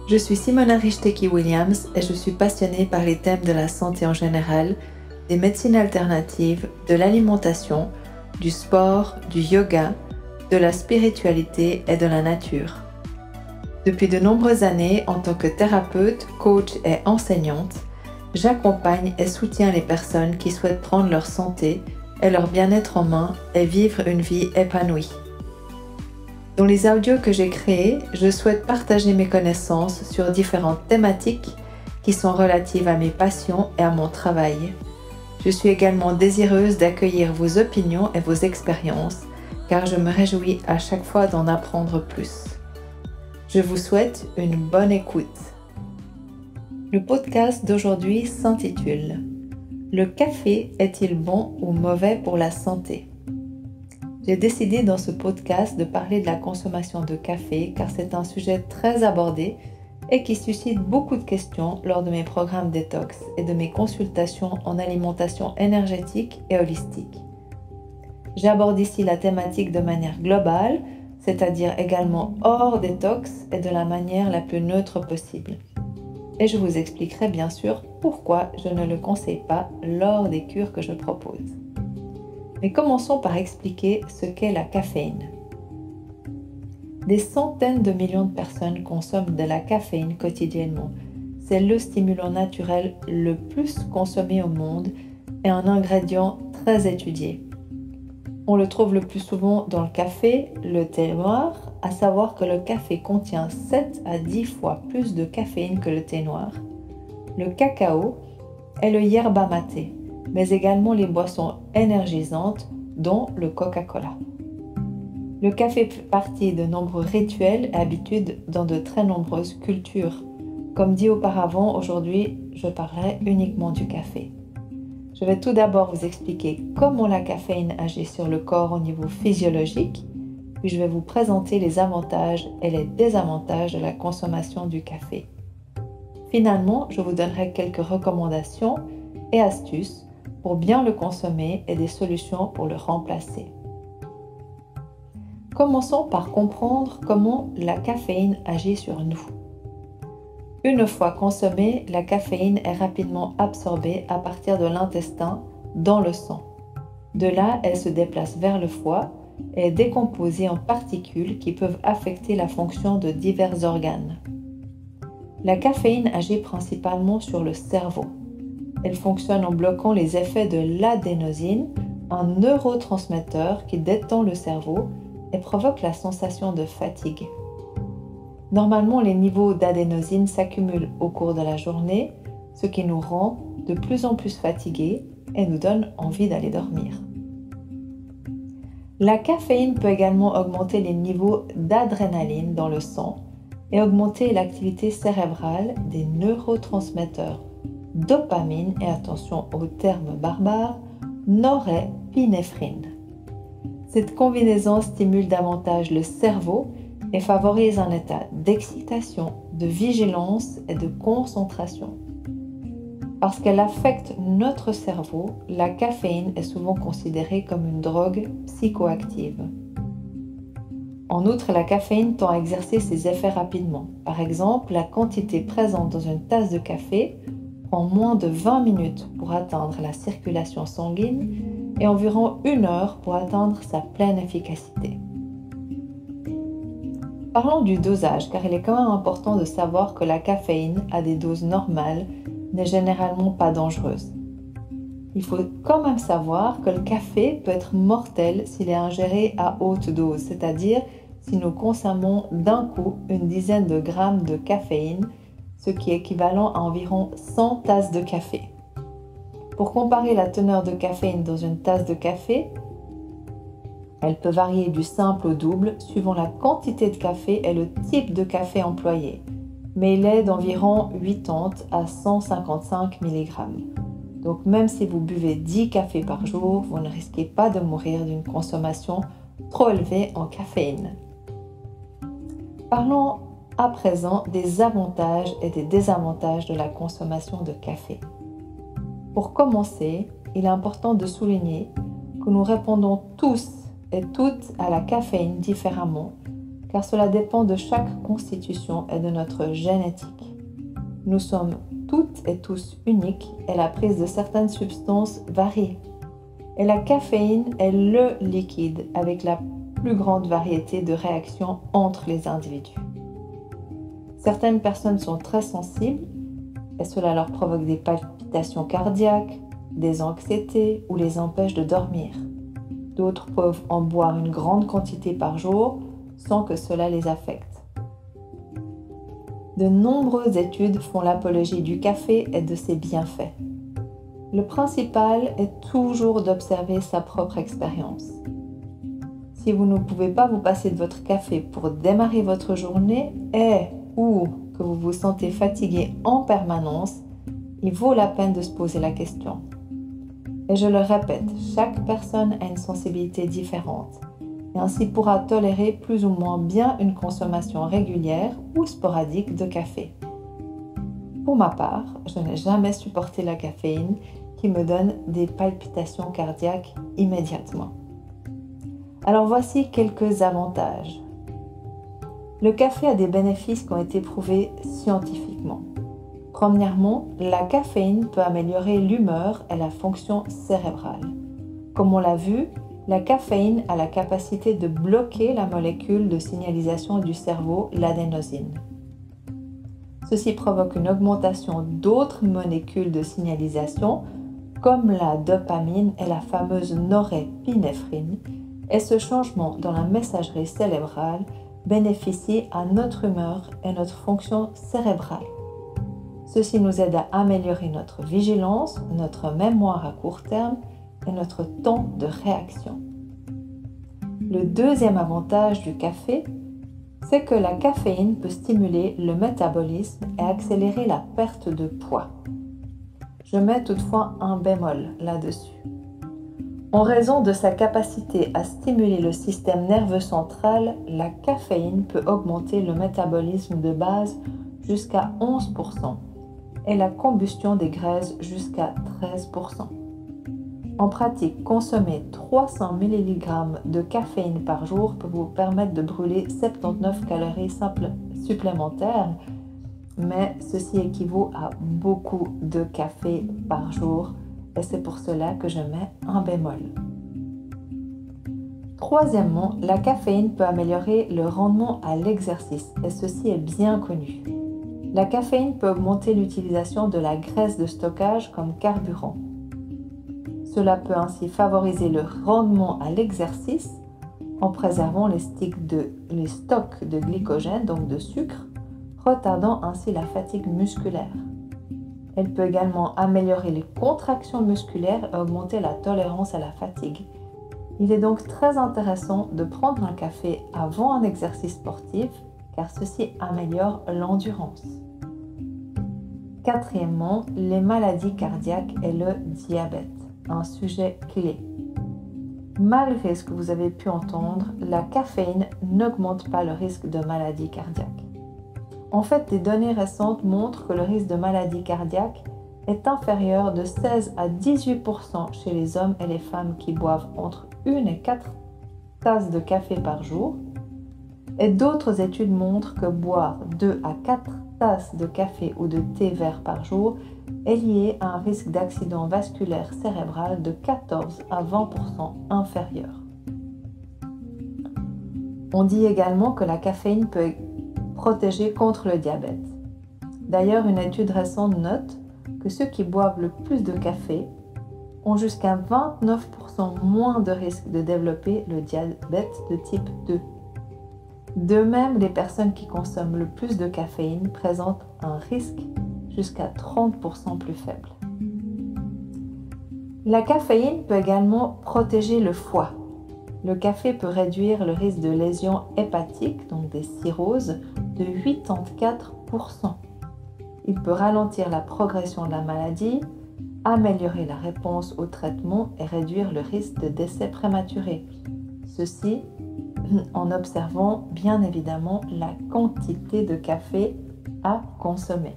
Je suis Simona Richteki-Williams et je suis passionnée par les thèmes de la santé en général, des médecines alternatives, de l'alimentation, du sport, du yoga, de la spiritualité et de la nature. Depuis de nombreuses années, en tant que thérapeute, coach et enseignante, j'accompagne et soutiens les personnes qui souhaitent prendre leur santé et leur bien-être en main et vivre une vie épanouie. Dans les audios que j'ai créés, je souhaite partager mes connaissances sur différentes thématiques qui sont relatives à mes passions et à mon travail. Je suis également désireuse d'accueillir vos opinions et vos expériences, car je me réjouis à chaque fois d'en apprendre plus. Je vous souhaite une bonne écoute. Le podcast d'aujourd'hui s'intitule « Le café est-il bon ou mauvais pour la santé ?» J'ai décidé dans ce podcast de parler de la consommation de café car c'est un sujet très abordé et qui suscite beaucoup de questions lors de mes programmes détox et de mes consultations en alimentation énergétique et holistique. J'aborde ici la thématique de manière globale, c'est-à-dire également hors détox et de la manière la plus neutre possible. Et je vous expliquerai bien sûr pourquoi je ne le conseille pas lors des cures que je propose. Mais commençons par expliquer ce qu'est la caféine. Des centaines de millions de personnes consomment de la caféine quotidiennement. C'est le stimulant naturel le plus consommé au monde et un ingrédient très étudié. On le trouve le plus souvent dans le café, le thé noir, à savoir que le café contient 7 à 10 fois plus de caféine que le thé noir, le cacao et le yerba maté, mais également les boissons énergisantes, dont le Coca-Cola. Le café fait partie de nombreux rituels et habitudes dans de très nombreuses cultures. Comme dit auparavant, aujourd'hui, je parlerai uniquement du café. Je vais tout d'abord vous expliquer comment la caféine agit sur le corps au niveau physiologique, puis je vais vous présenter les avantages et les désavantages de la consommation du café. Finalement, je vous donnerai quelques recommandations et astuces pour bien le consommer et des solutions pour le remplacer. Commençons par comprendre comment la caféine agit sur nous. Une fois consommée, la caféine est rapidement absorbée à partir de l'intestin dans le sang. De là, elle se déplace vers le foie et est décomposée en particules qui peuvent affecter la fonction de divers organes. La caféine agit principalement sur le cerveau. Elle fonctionne en bloquant les effets de l'adénosine, un neurotransmetteur qui détend le cerveau et provoque la sensation de fatigue. Normalement, les niveaux d'adénosine s'accumulent au cours de la journée, ce qui nous rend de plus en plus fatigués et nous donne envie d'aller dormir. La caféine peut également augmenter les niveaux d'adrénaline dans le sang et augmenter l'activité cérébrale des neurotransmetteurs dopamine et attention au terme barbare, norépinéphrine. Cette combinaison stimule davantage le cerveau et favorise un état d'excitation, de vigilance et de concentration. Parce qu'elle affecte notre cerveau, la caféine est souvent considérée comme une drogue psychoactive. En outre, la caféine tend à exercer ses effets rapidement. Par exemple, la quantité présente dans une tasse de café prend moins de 20 minutes pour atteindre la circulation sanguine et environ 1 heure pour atteindre sa pleine efficacité. Parlons du dosage, car il est quand même important de savoir que la caféine à des doses normales n'est généralement pas dangereuse. Il faut quand même savoir que le café peut être mortel s'il est ingéré à haute dose, c'est-à-dire si nous consommons d'un coup une dizaine de grammes de caféine, ce qui est équivalent à environ 100 tasses de café. Pour comparer la teneur de caféine dans une tasse de café, elle peut varier du simple au double suivant la quantité de café et le type de café employé, mais il est d'environ 80 à 155 mg. Donc même si vous buvez 10 cafés par jour, vous ne risquez pas de mourir d'une consommation trop élevée en caféine. Parlons à présent des avantages et des désavantages de la consommation de café. Pour commencer, il est important de souligner que nous répondons tous et toutes à la caféine différemment car cela dépend de chaque constitution et de notre génétique. Nous sommes toutes et tous uniques et la prise de certaines substances varie. Et la caféine est le liquide avec la plus grande variété de réactions entre les individus. Certaines personnes sont très sensibles et cela leur provoque des palpitations cardiaques, des anxiétés ou les empêche de dormir. D'autres peuvent en boire une grande quantité par jour sans que cela les affecte. De nombreuses études font l'apologie du café et de ses bienfaits. Le principal est toujours d'observer sa propre expérience. Si vous ne pouvez pas vous passer de votre café pour démarrer votre journée ou que vous vous sentez fatigué en permanence, il vaut la peine de se poser la question. Et je le répète, chaque personne a une sensibilité différente et ainsi pourra tolérer plus ou moins bien une consommation régulière ou sporadique de café. Pour ma part, je n'ai jamais supporté la caféine qui me donne des palpitations cardiaques immédiatement. Alors voici quelques avantages. Le café a des bénéfices qui ont été prouvés scientifiquement. Premièrement, la caféine peut améliorer l'humeur et la fonction cérébrale. Comme on l'a vu, la caféine a la capacité de bloquer la molécule de signalisation du cerveau, l'adénosine. Ceci provoque une augmentation d'autres molécules de signalisation, comme la dopamine et la fameuse norépinéphrine, et ce changement dans la messagerie cérébrale bénéficie à notre humeur et notre fonction cérébrale. Ceci nous aide à améliorer notre vigilance, notre mémoire à court terme et notre temps de réaction. Le deuxième avantage du café, c'est que la caféine peut stimuler le métabolisme et accélérer la perte de poids. Je mets toutefois un bémol là-dessus. En raison de sa capacité à stimuler le système nerveux central, la caféine peut augmenter le métabolisme de base jusqu'à 11% et la combustion des graisses jusqu'à 13%. En pratique, consommer 300 mg de caféine par jour peut vous permettre de brûler 79 calories supplémentaires, mais ceci équivaut à beaucoup de café par jour et c'est pour cela que je mets un bémol. Troisièmement, la caféine peut améliorer le rendement à l'exercice et ceci est bien connu. La caféine peut augmenter l'utilisation de la graisse de stockage comme carburant. Cela peut ainsi favoriser le rendement à l'exercice en préservant les stocks de glycogène, donc de sucre, retardant ainsi la fatigue musculaire. Elle peut également améliorer les contractions musculaires et augmenter la tolérance à la fatigue. Il est donc très intéressant de prendre un café avant un exercice sportif car ceci améliore l'endurance. Quatrièmement, les maladies cardiaques et le diabète, un sujet clé. Malgré ce que vous avez pu entendre, la caféine n'augmente pas le risque de maladie cardiaque. En fait, des données récentes montrent que le risque de maladie cardiaque est inférieur de 16 à 18% chez les hommes et les femmes qui boivent entre 1 et 4 tasses de café par jour. Et d'autres études montrent que boire 2 à 4 tasses de café ou de thé vert par jour est lié à un risque d'accident vasculaire cérébral de 14 à 20% inférieur. On dit également que la caféine peut protéger contre le diabète. D'ailleurs, une étude récente note que ceux qui boivent le plus de café ont jusqu'à 29% moins de risque de développer le diabète de type 2. De même, les personnes qui consomment le plus de caféine présentent un risque jusqu'à 30% plus faible. La caféine peut également protéger le foie. Le café peut réduire le risque de lésions hépatiques, donc des cirrhoses, de 84%. Il peut ralentir la progression de la maladie, améliorer la réponse au traitement et réduire le risque de décès prématuré. Ceci en observant bien évidemment la quantité de café à consommer.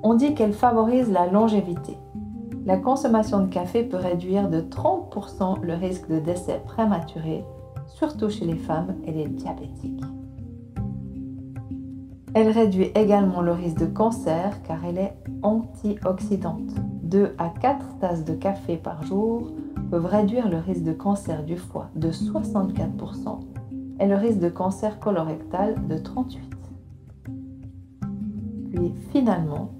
On dit qu'elle favorise la longévité. La consommation de café peut réduire de 30% le risque de décès prématuré surtout chez les femmes et les diabétiques. Elle réduit également le risque de cancer car elle est antioxydante. 2 à 4 tasses de café par jour peuvent réduire le risque de cancer du foie de 64% et le risque de cancer colorectal de 38%. Puis finalement,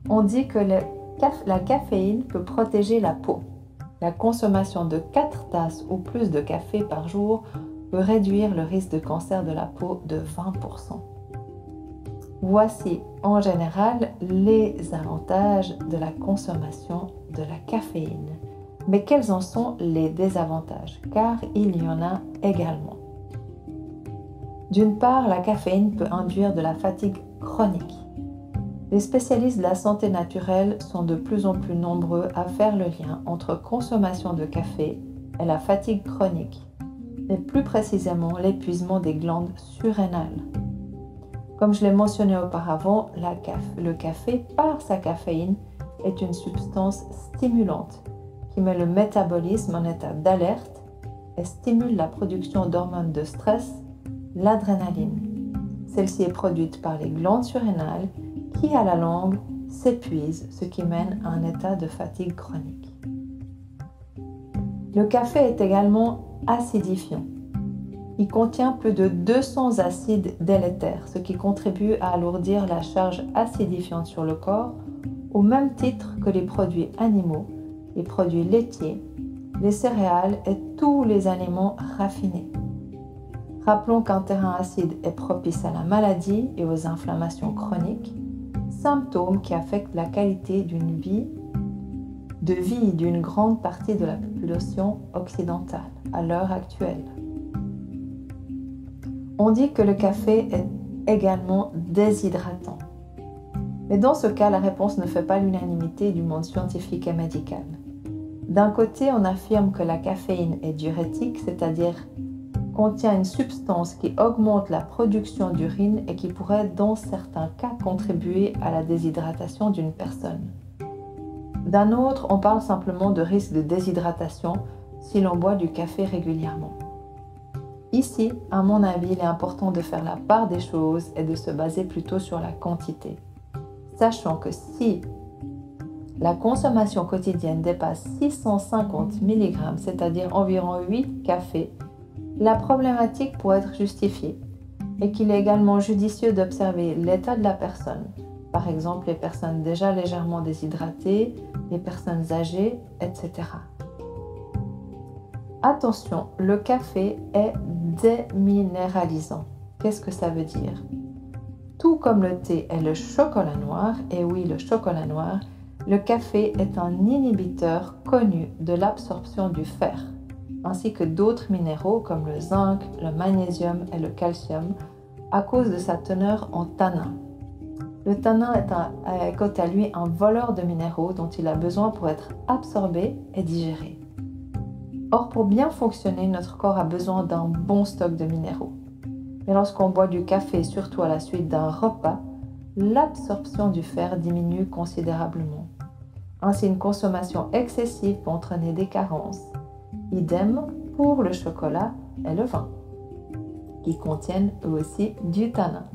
on dit que la caféine peut protéger la peau. La consommation de 4 tasses ou plus de café par jour peut réduire le risque de cancer de la peau de 20%. Voici en général les avantages de la consommation de la caféine. Mais quels en sont les désavantages? Car il y en a également. D'une part, la caféine peut induire de la fatigue chronique. Les spécialistes de la santé naturelle sont de plus en plus nombreux à faire le lien entre consommation de café et la fatigue chronique, et plus précisément l'épuisement des glandes surrénales. Comme je l'ai mentionné auparavant, le café, par sa caféine, est une substance stimulante qui met le métabolisme en état d'alerte et stimule la production d'hormones de stress, l'adrénaline. Celle-ci est produite par les glandes surrénales qui, à la longue, s'épuisent, ce qui mène à un état de fatigue chronique. Le café est également acidifiant. Il contient plus de 200 acides délétères, ce qui contribue à alourdir la charge acidifiante sur le corps, au même titre que les produits animaux, les produits laitiers, les céréales et tous les aliments raffinés. Rappelons qu'un terrain acide est propice à la maladie et aux inflammations chroniques, symptômes qui affectent la qualité de vie d'une grande partie de la population occidentale à l'heure actuelle. On dit que le café est également déshydratant. Mais dans ce cas, la réponse ne fait pas l'unanimité du monde scientifique et médical. D'un côté, on affirme que la caféine est diurétique, c'est-à-dire contient une substance qui augmente la production d'urine et qui pourrait, dans certains cas, contribuer à la déshydratation d'une personne. D'un autre, on parle simplement de risque de déshydratation si l'on boit du café régulièrement. Ici, à mon avis, il est important de faire la part des choses et de se baser plutôt sur la quantité, sachant que si la consommation quotidienne dépasse 650 mg, c'est-à-dire environ 8 cafés, la problématique pourrait être justifiée et qu'il est également judicieux d'observer l'état de la personne, par exemple les personnes déjà légèrement déshydratées, les personnes âgées, etc. Attention, le café est déminéralisant. Qu'est-ce que ça veut dire? Tout comme le thé et le chocolat noir, et oui, le chocolat noir, le café est un inhibiteur connu de l'absorption du fer, ainsi que d'autres minéraux comme le zinc, le magnésium et le calcium, à cause de sa teneur en tanin. Le tanin est quant à lui un voleur de minéraux dont il a besoin pour être absorbé et digéré. Or, pour bien fonctionner, notre corps a besoin d'un bon stock de minéraux. Mais lorsqu'on boit du café, surtout à la suite d'un repas, l'absorption du fer diminue considérablement. Ainsi, une consommation excessive peut entraîner des carences. Idem pour le chocolat et le vin, qui contiennent eux aussi du tanin.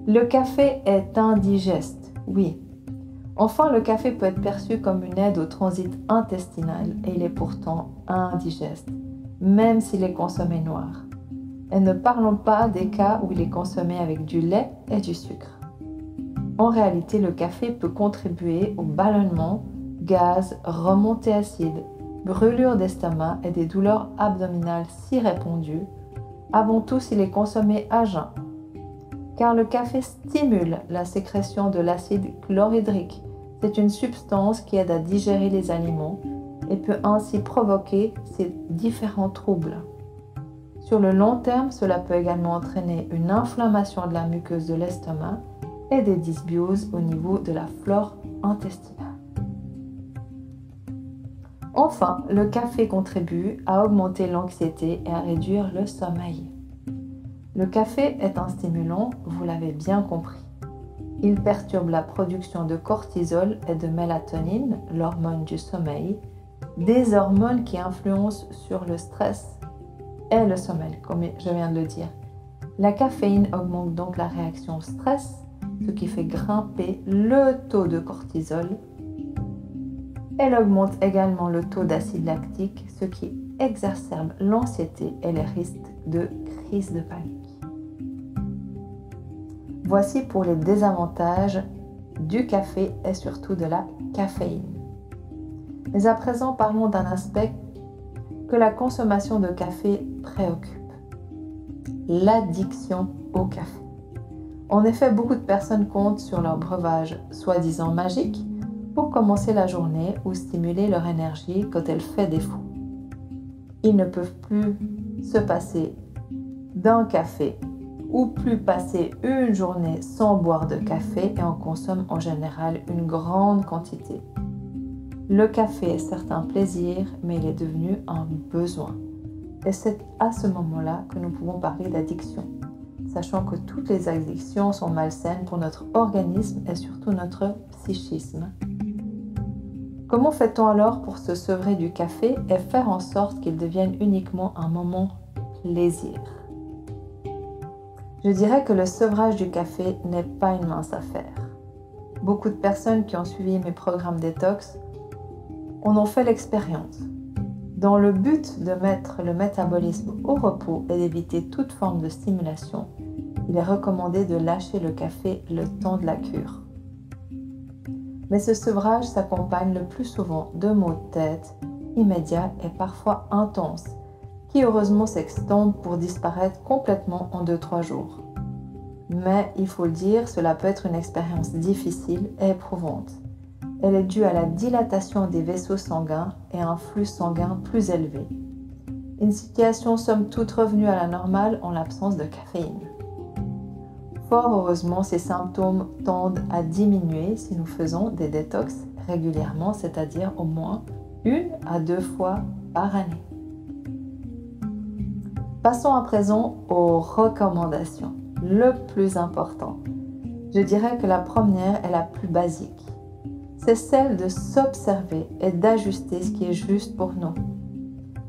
Le café est indigeste, oui. Enfin, le café peut être perçu comme une aide au transit intestinal et il est pourtant indigeste, même s'il est consommé noir. Et ne parlons pas des cas où il est consommé avec du lait et du sucre. En réalité, le café peut contribuer au ballonnement, gaz, remontée acide, brûlure d'estomac et des douleurs abdominales si répandues, avant tout s'il est consommé à jeun. Car le café stimule la sécrétion de l'acide chlorhydrique. C'est une substance qui aide à digérer les aliments et peut ainsi provoquer ces différents troubles. Sur le long terme, cela peut également entraîner une inflammation de la muqueuse de l'estomac et des dysbioses au niveau de la flore intestinale. Enfin, le café contribue à augmenter l'anxiété et à réduire le sommeil. Le café est un stimulant, vous l'avez bien compris. Il perturbe la production de cortisol et de mélatonine, l'hormone du sommeil, des hormones qui influencent sur le stress. et le sommeil, comme je viens de le dire. La caféine augmente donc la réaction au stress, ce qui fait grimper le taux de cortisol. Elle augmente également le taux d'acide lactique, ce qui exacerbe l'anxiété et les risques de crise de panique. Voici pour les désavantages du café et surtout de la caféine. Mais à présent, parlons d'un aspect que la consommation de café préoccupe. L'addiction au café. En effet, beaucoup de personnes comptent sur leur breuvage soi-disant magique pour commencer la journée ou stimuler leur énergie quand elle fait défaut. Ils ne peuvent plus se passer d'un café ou plus passer une journée sans boire de café et en consomment en général une grande quantité. Le café est certes un plaisir, mais il est devenu un besoin. Et c'est à ce moment-là que nous pouvons parler d'addiction, sachant que toutes les addictions sont malsaines pour notre organisme et surtout notre psychisme. Comment fait-on alors pour se sevrer du café et faire en sorte qu'il devienne uniquement un moment plaisir? Je dirais que le sevrage du café n'est pas une mince affaire. Beaucoup de personnes qui ont suivi mes programmes détox en ont fait l'expérience. Dans le but de mettre le métabolisme au repos et d'éviter toute forme de stimulation, il est recommandé de lâcher le café le temps de la cure. Mais ce sevrage s'accompagne le plus souvent de maux de tête immédiats et parfois intenses, qui heureusement s'estompent pour disparaître complètement en 2-3 jours. Mais il faut le dire, cela peut être une expérience difficile et éprouvante. Elle est due à la dilatation des vaisseaux sanguins et à un flux sanguin plus élevé. Une situation somme toute revenue à la normale en l'absence de caféine. Fort heureusement, ces symptômes tendent à diminuer si nous faisons des détox régulièrement, c'est-à-dire au moins 1 à 2 fois par année. Passons à présent aux recommandations. Le plus important, je dirais que la première est la plus basique. C'est celle de s'observer et d'ajuster ce qui est juste pour nous.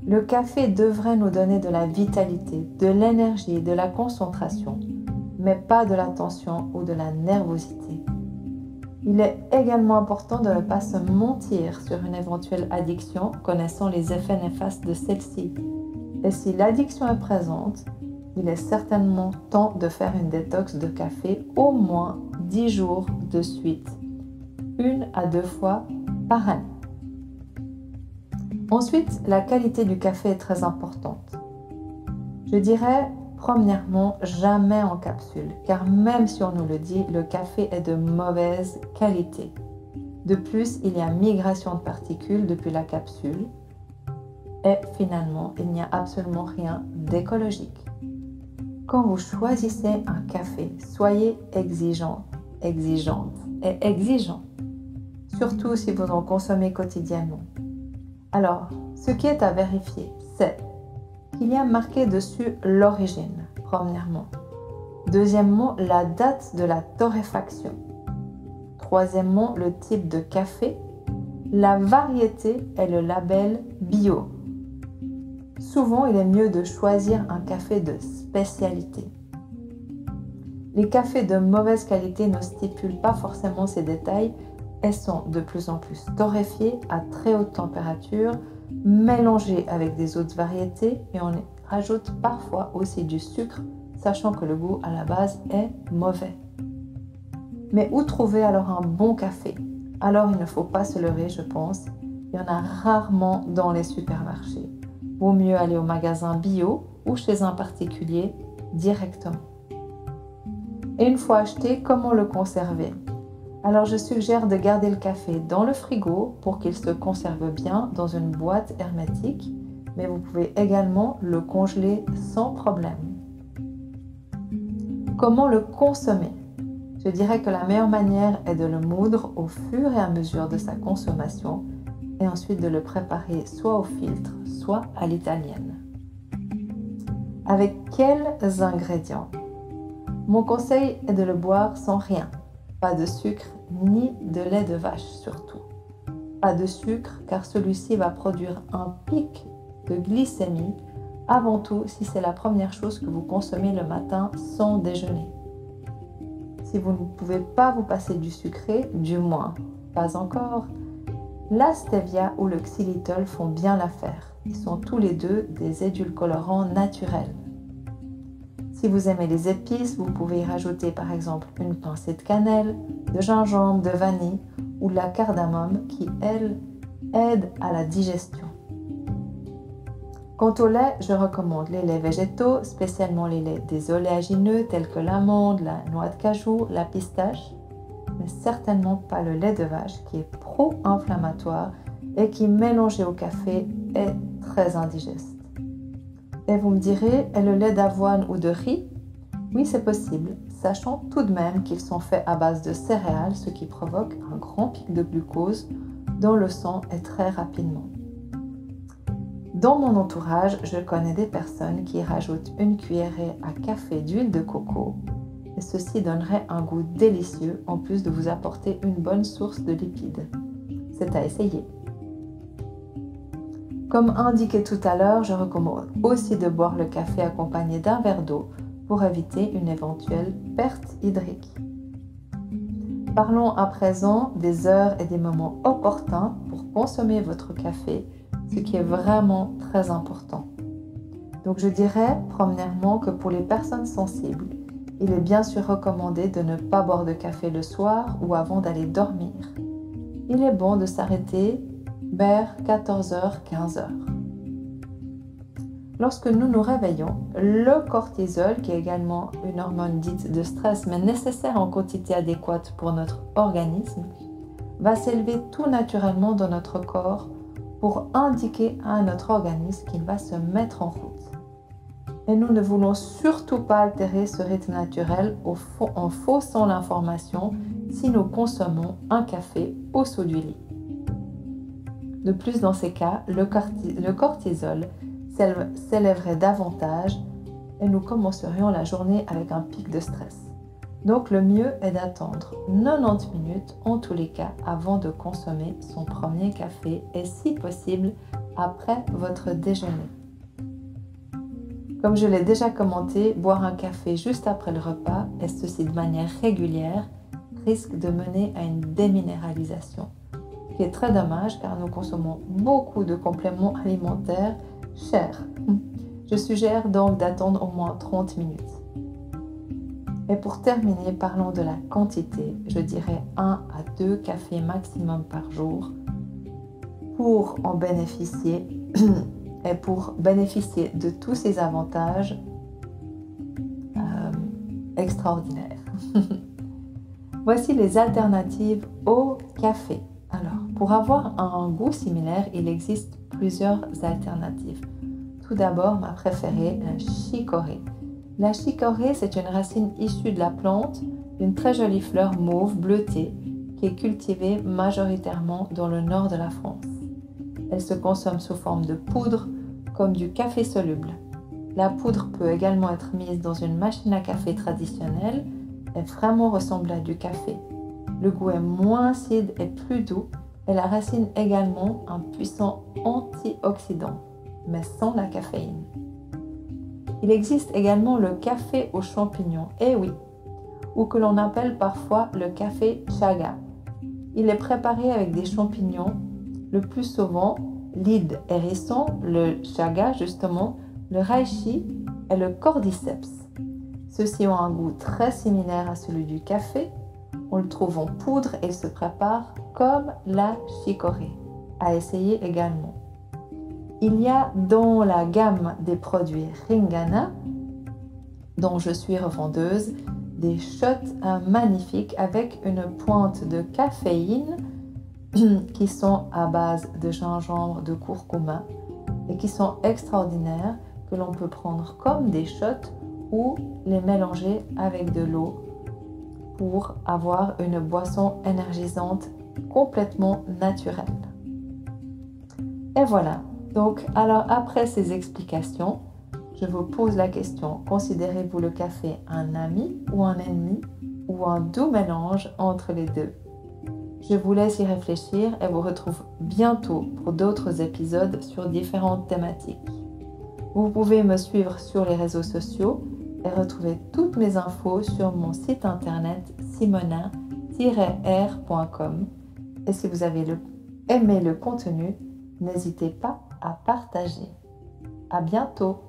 Le café devrait nous donner de la vitalité, de l'énergie, de la concentration, mais pas de la tension ou de la nervosité. Il est également important de ne pas se mentir sur une éventuelle addiction, connaissant les effets néfastes de celle-ci. Et si l'addiction est présente, il est certainement temps de faire une détox de café au moins 10 jours de suite, 1 à 2 fois par année. Ensuite, la qualité du café est très importante. Je dirais, premièrement, jamais en capsule, car même si on nous le dit, le café est de mauvaise qualité. De plus, il y a migration de particules depuis la capsule et finalement, il n'y a absolument rien d'écologique. Quand vous choisissez un café, soyez exigeante et exigeant, surtout si vous en consommez quotidiennement. Alors, ce qui est à vérifier, c'est qu'il y a marqué dessus l'origine, premièrement. Deuxièmement, la date de la torréfaction. Troisièmement, le type de café, la variété et le label bio. Souvent, il est mieux de choisir un café de spécialité. Les cafés de mauvaise qualité ne stipulent pas forcément ces détails et sont de plus en plus torréfiés à très haute température, mélangés avec des autres variétés et on y rajoute parfois aussi du sucre, sachant que le goût à la base est mauvais. Mais où trouver alors un bon café? Alors il ne faut pas se leurrer, je pense. Il y en a rarement dans les supermarchés. Vaut mieux aller au magasin bio ou chez un particulier directement. Et une fois acheté, comment le conserver? Alors je suggère de garder le café dans le frigo pour qu'il se conserve bien dans une boîte hermétique, mais vous pouvez également le congeler sans problème. Comment le consommer? Je dirais que la meilleure manière est de le moudre au fur et à mesure de sa consommation et ensuite de le préparer soit au filtre, soit à l'italienne. Avec quels ingrédients? Mon conseil est de le boire sans rien. Pas de sucre ni de lait de vache surtout. Pas de sucre car celui-ci va produire un pic de glycémie avant tout si c'est la première chose que vous consommez le matin sans déjeuner. Si vous ne pouvez pas vous passer du sucré, du moins, pas encore, la stevia ou le xylitol font bien l'affaire. Ils sont tous les deux des édulcorants naturels. Si vous aimez les épices, vous pouvez y rajouter par exemple une pincée de cannelle, de gingembre, de vanille ou de la cardamome qui, elle, aide à la digestion. Quant au lait, je recommande les laits végétaux, spécialement les laits des oléagineux tels que l'amande, la noix de cajou, la pistache, mais certainement pas le lait de vache qui est pro-inflammatoire et qui, mélangé au café, est très indigeste. Et vous me direz, est le lait d'avoine ou de riz? Oui, c'est possible, sachant tout de même qu'ils sont faits à base de céréales, ce qui provoque un grand pic de glucose dans le sang et très rapidement. Dans mon entourage, je connais des personnes qui rajoutent une cuillerée à café d'huile de coco et ceci donnerait un goût délicieux en plus de vous apporter une bonne source de lipides. C'est à essayer. Comme indiqué tout à l'heure, je recommande aussi de boire le café accompagné d'un verre d'eau pour éviter une éventuelle perte hydrique. Parlons à présent des heures et des moments opportuns pour consommer votre café, ce qui est vraiment très important. Donc je dirais premièrement que pour les personnes sensibles, il est bien sûr recommandé de ne pas boire de café le soir ou avant d'aller dormir. Il est bon de s'arrêter vers 14h, 15h. Lorsque nous nous réveillons, le cortisol, qui est également une hormone dite de stress, mais nécessaire en quantité adéquate pour notre organisme, va s'élever tout naturellement dans notre corps pour indiquer à notre organisme qu'il va se mettre en route. Et nous ne voulons surtout pas altérer ce rythme naturel en faussant l'information si nous consommons un café au saut du lit. De plus, dans ces cas, le cortisol s'élèverait davantage et nous commencerions la journée avec un pic de stress. Donc le mieux est d'attendre 90 minutes en tous les cas avant de consommer son premier café et si possible après votre déjeuner. Comme je l'ai déjà commenté, boire un café juste après le repas, et ceci de manière régulière, risque de mener à une déminéralisation, ce qui est très dommage car nous consommons beaucoup de compléments alimentaires chers. Je suggère donc d'attendre au moins 30 minutes. Et pour terminer, parlons de la quantité. Je dirais 1 à 2 cafés maximum par jour pour en bénéficier et pour bénéficier de tous ces avantages extraordinaires. Voici les alternatives au café. Alors, pour avoir un goût similaire, il existe plusieurs alternatives. Tout d'abord, ma préférée, la chicorée. La chicorée, c'est une racine issue de la plante d'une très jolie fleur mauve bleutée qui est cultivée majoritairement dans le nord de la France. Elle se consomme sous forme de poudre comme du café soluble. La poudre peut également être mise dans une machine à café traditionnelle et vraiment ressembler à du café. Le goût est moins acide et plus doux et la racine également un puissant antioxydant, mais sans la caféine. Il existe également le café aux champignons, et oui, ou que l'on appelle parfois le café chaga. Il est préparé avec des champignons, le plus souvent l'hydre hérisson, le chaga justement, le reishi et le cordyceps. Ceux-ci ont un goût très similaire à celui du café. On le trouve en poudre et se prépare comme la chicorée, à essayer également. Il y a dans la gamme des produits Ringana, dont je suis revendeuse, des shots magnifiques avec une pointe de caféine qui sont à base de gingembre, de curcuma et qui sont extraordinaires, que l'on peut prendre comme des shots ou les mélanger avec de l'eau pour avoir une boisson énergisante complètement naturelle. Et voilà. Donc, alors après ces explications, je vous pose la question, considérez-vous le café un ami ou un ennemi ou un doux mélange entre les deux? Je vous laisse y réfléchir et vous retrouve bientôt pour d'autres épisodes sur différentes thématiques. Vous pouvez me suivre sur les réseaux sociaux et retrouver toutes mes infos sur mon site internet simona-r.com. Et si vous avez aimé le contenu, n'hésitez pas à partager. À bientôt!